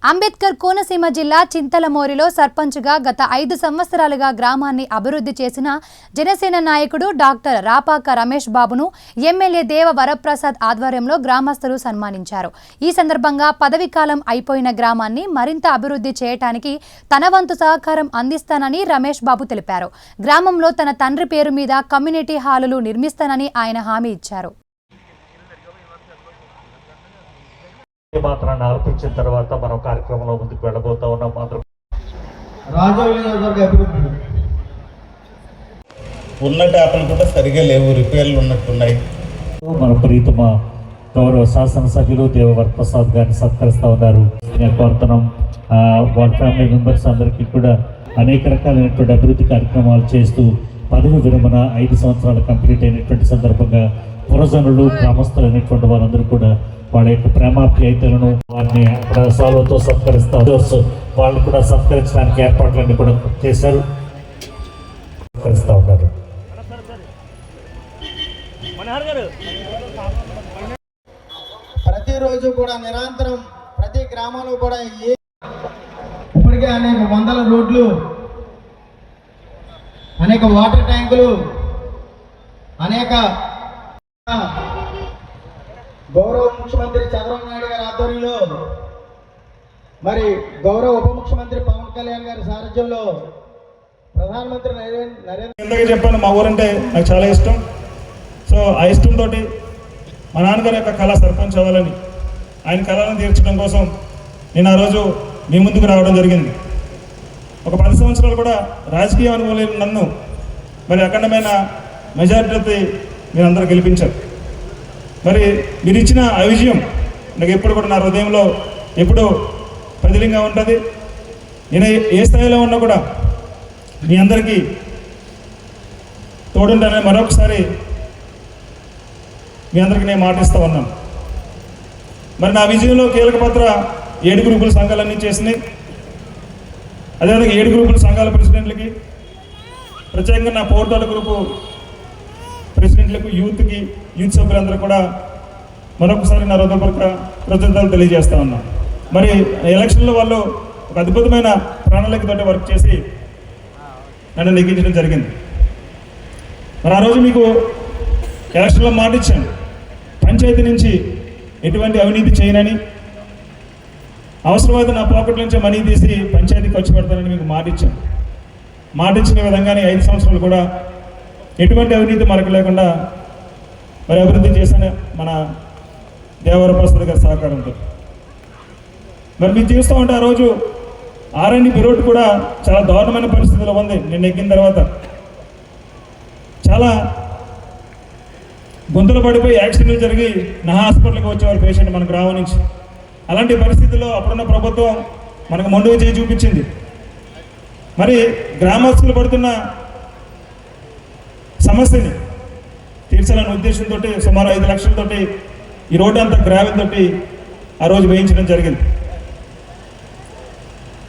అంబేద్కర్ కోనసీమ జిల్లా చింతలమోరిలో సర్పంచ్గా గత 5 సంవత్సరాలుగా గ్రామాన్ని అభివృద్ధి చేసిన జనసేన నాయకుడు డాక్టర్ రాపాక రమేష్ బాబును ఎమ్మెల్యే దేవ వరప్రసాద్ ఆధ్వర్యంలో గ్రామస్తులు సన్మానించారు. ఈ సందర్భంగా పదవి కాలం అయిపోయిన గ్రామాన్ని మరింత అభివృద్ధి చేయడానికి తన వంతు సహకారం అందిస్తానని రమేష్ బాబు తెలిపారు. గ్రామంలో తన తండ్రి పేరు మీద కమ్యూనిటీ హాలులు నిర్మిస్తానని ఆయన హామీ ఇచ్చారు. మాత్రాన్ని ఆలపించిన తర్వాత మనం కార్యక్రమంలో ముందుకు వెళ్ళబోతా ఉన్నాం. ఉన్న ట్యాప్లు కూడా సరిగా లేవు, రిపేర్లు ఉన్నట్టున్నాయి. మన ప్రీతమ గౌరవ శాసనసభ్యులు దేవ వరప్రసాద్ గారిని సత్కరిస్తూ ఉన్నారు. కోరుతున్నాం వాళ్ళ ఫ్యామిలీ మెంబర్స్ అందరికీ కూడా అనేక రకాలైనటువంటి అభివృద్ధి కార్యక్రమాలు చేస్తూ పదవి విరమణ 5 సంవత్సరాలు కంప్లీట్ అయినటువంటి సందర్భంగా పురజనులు గ్రామస్తులైనటువంటి వారందరూ కూడా వాళ్ళ యొక్క ప్రేమాప్యాయతలను వారిని అక్కడ సాల్వతో సత్కరిస్తూ వాళ్ళు కూడా సత్కరించడానికి ఏర్పాట్లన్నీ కూడా చేశారు, సత్కరిస్తూ ఉన్నారు. ప్రతిరోజు కూడా నిరంతరం ప్రతి గ్రామంలో కూడా ఇప్పటికే అనేక వందల రోడ్లు, అనేక వాటర్ ట్యాంకులు, అనేక గౌరవ ముఖ్యమంత్రి చంద్రబాబు నాయుడు గారి ఆధ్వర్యంలో మరి గౌరవ ఉప ముఖ్యమంత్రి పవన్ కళ్యాణ్ గారి సారథ్యంలో ప్రధానమంత్రి నరేంద్ర చెప్పాను, మా ఊరంటే నాకు చాలా ఇష్టం. సో ఆ ఇష్టంతో మా నాన్నగారి యొక్క కళ సర్పంచ్ అవ్వాలని, ఆయన కళలను తీర్చడం కోసం నేను ఆ రోజు మీ ముందుకు రావడం జరిగింది. ఒక 10 సంవత్సరాలు కూడా రాజకీయ అనుభవం లేని నన్ను మరి అఖండమైన మెజారిటీ మీరు అందరూ గెలిపించారు. మరి మీరు ఇచ్చిన ఆ విజయం నాకు ఎప్పుడు కూడా నా హృదయంలో ఎప్పుడూ ప్రతిలింగా ఉంటుంది. నేను ఏ స్థాయిలో ఉన్నా కూడా మీ అందరికీ తోడుంటానని మరొకసారి మీ అందరికీ నేను మాటిస్తూ ఉన్నాను. మరి నా విజయంలో కీలక పాత్ర 7 గ్రూపుల సంఘాలన్నీ చేసినాయి. అదేవిధంగా 7 గ్రూపుల సంఘాల ప్రెసిడెంట్లకి, ప్రత్యేకంగా నా పోర్తోట గ్రూపు ప్రెసిడెంట్లకు, యూత్ సభ్యులందరూ కూడా మరొకసారి నా హృదయపూర్వక కృతజ్ఞతలు తెలియజేస్తా ఉన్నాం. మరి ఎలక్షన్లో వాళ్ళు ఒక అద్భుతమైన ప్రణాళికతోటి వర్క్ చేసి నన్ను నెగ్గించడం జరిగింది. మరి ఆ రోజు మీకు ఎలక్షన్లో మాట ఇచ్చాను, పంచాయతీ నుంచి ఎటువంటి అవినీతి చేయనని, అవసరమైతే నా పాకెట్ నుంచి మనీ తీసి పంచాయతీ ఖర్చు పెడతానని మీకు మాట ఇచ్చాను. మాట ఇచ్చిన విధంగానే 5 సంవత్సరాలు కూడా ఎటువంటి అవినీతి మనకు లేకుండా మరి అభివృద్ధి చేశాను మన దేవరప్రసాద్ గారి సహకారంతో. మరి మీరు చూస్తూ ఉంటే ఆ రోజు R&D రోడ్డు కూడా చాలా దారుణమైన పరిస్థితిలో ఉంది. నేను ఎక్కిన తర్వాత చాలా గుంతలు పడిపోయి యాక్సిడెంట్లు జరిగి నా హాస్పిటల్కి వచ్చేవారు పేషెంట్ మన గ్రామం నుంచి. అలాంటి పరిస్థితుల్లో అప్పుడున్న ప్రభుత్వం మనకు మొండుగా చేయి చూపించింది. మరి గ్రామస్తులు పడుతున్న సమస్యని తీర్చాలనే ఉద్దేశంతో సుమారు 5 లక్షలతోటి ఈ రోడ్డు అంతా గ్రావెల్ తోటి ఆ రోజు వేయించడం జరిగింది.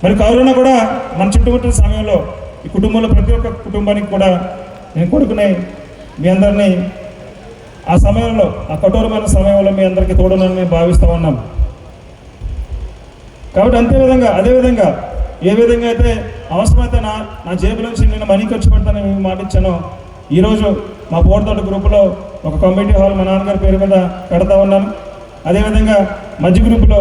మరి కరోనా కూడా మన చుట్టుముట్టిన సమయంలో ఈ కుటుంబంలో ప్రతి ఒక్క కుటుంబానికి కూడా నేను కొడుకునే మీ అందరినీ ఆ సమయంలో, ఆ కఠోరమైన సమయంలో మీ అందరికీ తోడునని మేము భావిస్తూ ఉన్నాం. కాబట్టి అదేవిధంగా ఏ విధంగా అయితే అవసరమైతే నా జేబు నుంచి నేను మనీ ఖర్చు పెడతానని మేము మాట ఇచ్చానో, ఈరోజు మా పోర్తోట గ్రూపులో ఒక కమ్యూనిటీ హాల్ మా నాన్నగారి పేరు మీద కడతా ఉన్నాను. అదేవిధంగా మధ్య గ్రూపులో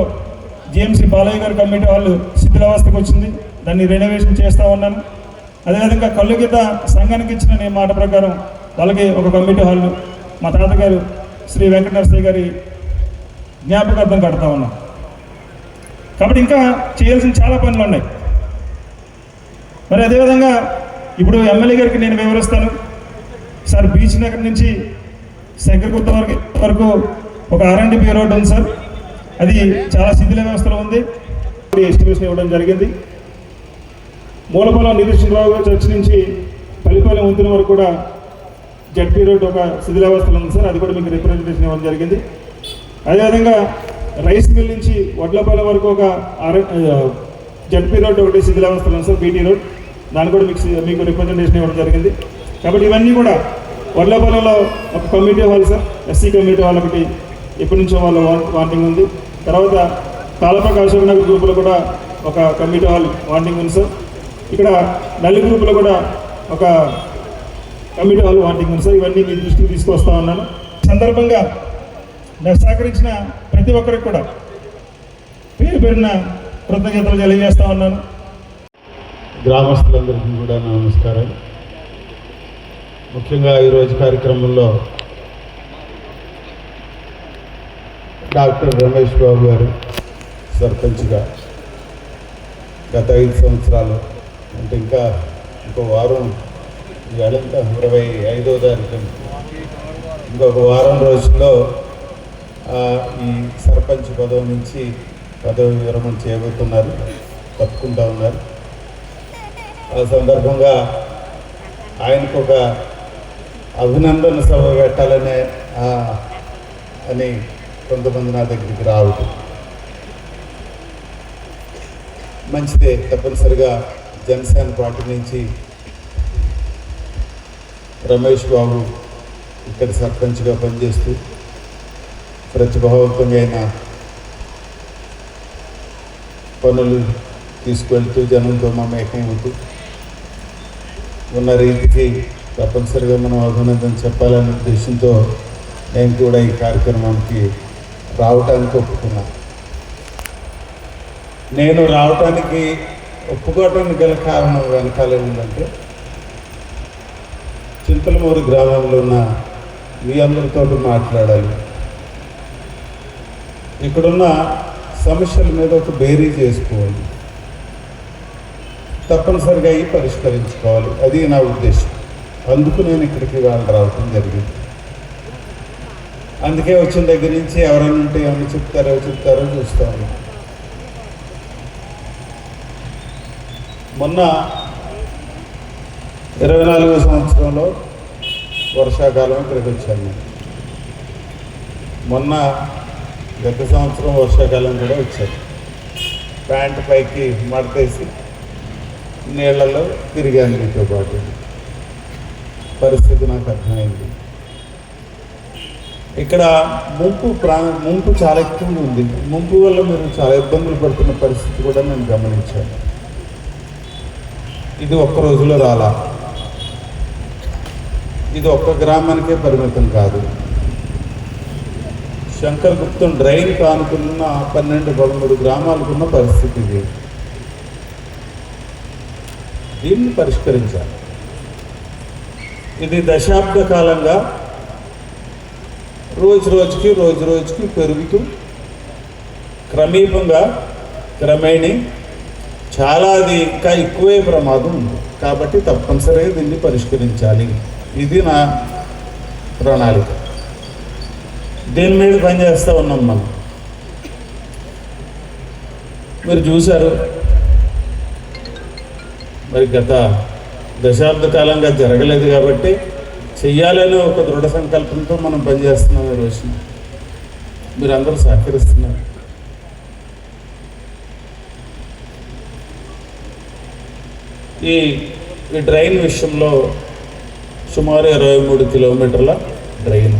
GMC బాలయ్య గారి కమ్యూనిటీ హాల్ శిథిలావస్థకు వచ్చింది, దాన్ని రెనోవేషన్ చేస్తూ ఉన్నాను. అదేవిధంగా కళ్ళుగీత సంఘానికి ఇచ్చిన నేను మాట ప్రకారం వాళ్ళకి ఒక కమ్యూనిటీ హాల్ మా తాతగారు శ్రీ వెంకటనరసయ్య గారి జ్ఞాపకార్థం కడతా ఉన్నాం. కాబట్టి ఇంకా చేయాల్సిన చాలా పనులు ఉన్నాయి. మరి అదేవిధంగా ఇప్పుడు ఎమ్మెల్యే గారికి నేను వివరిస్తాను సార్. బీచ్ నగర్ నుంచి శంకరగుట్ట వరకు ఒక R&D రోడ్డు ఉంది సార్. అది చాలా శిథిల వ్యవస్థలో ఉంది. ఎస్టిమేషన్ ఇవ్వడం జరిగింది. మూలపొలం నిరీక్షణరావు గారి చర్చి నుంచి పల్లిపాలెం వంతెన వరకు కూడా ZP రోడ్డు ఒక శిథిలావస్థలో ఉంది సార్. అది కూడా మీకు రిప్రజెంటేషన్ ఇవ్వడం జరిగింది. అదేవిధంగా రైస్ మిల్ నుంచి వడ్లపాలెం వరకు ఒక ZP రోడ్డు ఒకటి శిథిలావస్థలో ఉంది సార్, BT రోడ్. దాన్ని కూడా మీకు రిప్రజెంటేషన్ ఇవ్వడం జరిగింది. కాబట్టి ఇవన్నీ కూడా వడ్లపాలెంలో ఒక community hall sir, SC community hall ఒకటి ఎప్పటి నుంచో వాళ్ళ వాంటింగ్ ఉంది. తర్వాత తాళపాక అశోక్ నగర్ గ్రూపులో కూడా ఒక కమ్యూనిటీ హాల్ వాంటింగ్ ఉంది సార్. ఇక్కడ నల్లి గ్రూపులో కూడా ఒక కమ్యూనిటీ హాల్ వాంటింగ్ ఉంది సార్. ఇవన్నీ మీ దృష్టికి తీసుకొస్తా ఉన్నాను. సందర్భంగా నాకు సహకరించిన ప్రతి ఒక్కరికి కూడా పేరు పేరున కృతజ్ఞతలు తెలియజేస్తా ఉన్నాను. గ్రామస్తులందరికీ కూడా నమస్కారం. ముఖ్యంగా ఈరోజు కార్యక్రమంలో డాక్టర్ రమేష్ బాబు గారు సర్పంచ్గా గత 5 సంవత్సరాలు అంటే ఇంకో వారం, ఇవాళంత 25వ తారీఖు, ఇంకొక వారం రోజుల్లో ఈ సర్పంచ్ పదవి నుంచి పదవి విరమణ చేయబోతున్నారు, తప్పుకుంటా ఉన్నారు. ఆ సందర్భంగా ఆయనకు ఒక అభినందన సభ పెట్టాలనే అని కొంతమంది నా దగ్గరికి రావటం మంచిదే. తప్పనిసరిగా జనసేన పార్టీ నుంచి రమేష్ బాబు ఇక్కడ సర్పంచ్గా పనిచేస్తూ ప్రతిభావంతంగా అయిన పనులు తీసుకువెళ్తూ జనంతో మమేకమవుతూ ఉన్న రీతికి తప్పనిసరిగా మనం అభినందన చెప్పాలనే ఉద్దేశంతో నేను కూడా ఈ కార్యక్రమానికి రావటానికి ఒప్పుకున్నా. నేను రావటానికి ఒప్పుకోవటానికి గల కారణం వెనకాల ఏంటంటే చింతలమూరు గ్రామంలో ఉన్న మీ అందరితో మాట్లాడాలి, ఇక్కడున్న సమస్యల మీద ఒక బేరీ చేసుకోవాలి, తప్పనిసరిగా అవి పరిష్కరించుకోవాలి. అది నా ఉద్దేశం. అందుకు నేను ఇక్కడికి రావటం జరిగింది. అందుకే వచ్చిన దగ్గర నుంచి ఎవరైనా ఉంటే ఏమైనా చెప్తారో చూస్తాను. మొన్న 24వ సంవత్సరంలో వర్షాకాలం ఇక్కడికి వచ్చాను. మొన్న గత సంవత్సరం వర్షాకాలం కూడా వచ్చాను. ప్యాంటు పైకి మడతేసి నీళ్లలో తిరిగాను మీతో పాటు. పరిస్థితి నాకు అర్థమైంది. ఇక్కడ ముంపు చాలా ఎక్కువగా ఉంది. ముంపు వల్ల మీరు చాలా ఇబ్బందులు పడుతున్న పరిస్థితి కూడా నేను గమనించాను. ఇది ఒక్క రోజులో రాలా, ఇది ఒక్క గ్రామానికే పరిమితం కాదు. శంకర్ గుప్తం డ్రైన్ కానుకున్న 12-13 గ్రామాలకున్న పరిస్థితి ఇది. దీన్ని పరిష్కరించాలి. ఇది దశాబ్ద కాలంగా రోజు రోజుకి పెరుగుతూ క్రమేణీ చాలా అది ఇంకా ఎక్కువే ప్రమాదం ఉంది. కాబట్టి తప్పనిసరిగా దీన్ని పరిష్కరించాలి. ఇది నా ప్రణాళిక. దీని మీద పనిచేస్తూ ఉన్నాం మనం. మీరు చూశారు, మరి గత దశాబ్ద కాలంగా జరగలేదు కాబట్టి చెయ్యాలనే ఒక దృఢ సంకల్పంతో మనం పనిచేస్తున్నాం. ఈ రోజు మీరు అందరూ సహకరిస్తున్నారు. ఈ డ్రైన్ విషయంలో సుమారు 23 కిలోమీటర్ల డ్రైన్